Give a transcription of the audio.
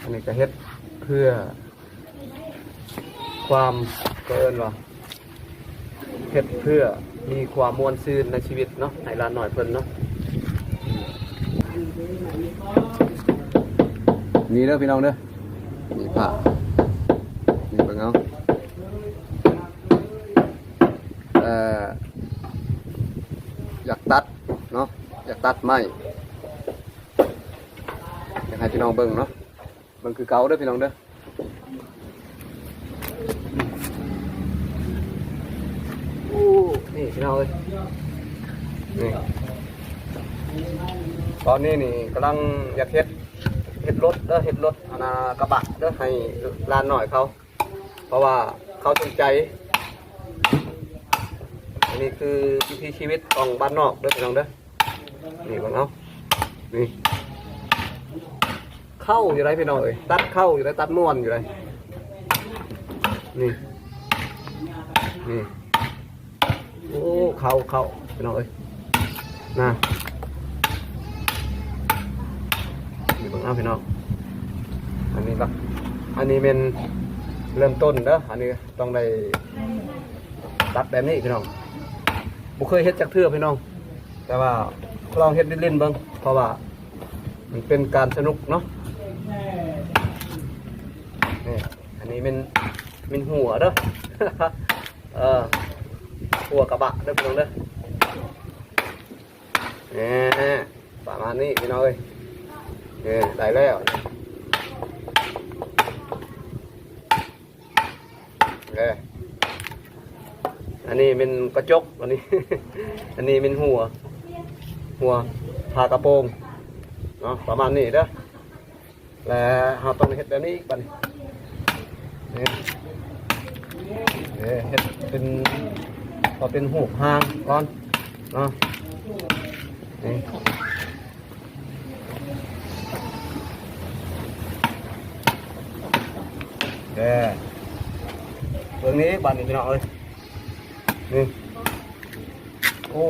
นนี้ก็เฮ็ดเพื่อความเกินว่าเฮ็ดเพื่อมีความม่วนซื่นในชีวิตเนาะให้หลานน้อยเพิ่นเนาะนี่เด้อพี่น้องเด้อนี่ผ้านี่เบิ่งเอาอยากตัดเนาะอยากตัดไม้อยากให้พี่น้องเบิ่งเนาะเบิ่งคือเก่าเด้อพี่น้องเด้อนี่พี่น้องเลยนี่ตอนนี้นี่กำลังอยากเฮ็ดรถเด้อเฮ็ดรถกระบะเด้อให้ลานหน่อยเขาเพราะว่าเขาสนใจอันนี้คือวิถีชีวิตของบ้านนอกเด้อพี่น้องเด้อนี่เบิ่งเอานี่เข้าอยู่ไรพี่น้องเอ้ยตัดเข้าอยู่ไรตัดม้วนอยู่ไรนี่นี่โอ้เข้าพี่น้องเอ้ยนะนี่เบิ่งเอาพี่น้องอันนี้ละอันนี้เป็นเริ่มต้นเด้ออันนี้ต้องได้ตัดแบบนี้พี่น้องบุเคยเฮ็ดจากเทื่อพี่น้องแต่ว่าลองเฮ็ดเล่นๆเบิ่งเพราะว่ามันเป็นการสนุกเนาะนี่อันนี้เป็นหัวเด้อหัวกระบะเด้อพี่น้องเด้อนี่ประมาณนี้พี่น้องเอ้ยนี่ได้แล้วอันนี้เป็นกระจกอันนี้ อันนี้เป็นหัวพากระโปรงเนาะประมาณนี้เด้อแล้วเราต้องเฮ็ดแบบนี้อีกบัดนี้เฮ็ดเป็นพอเป็นหูหางก่อนเนาะนี่เรื่องนี้บัดนี้พี่น้องเอ้ยนี่โอ้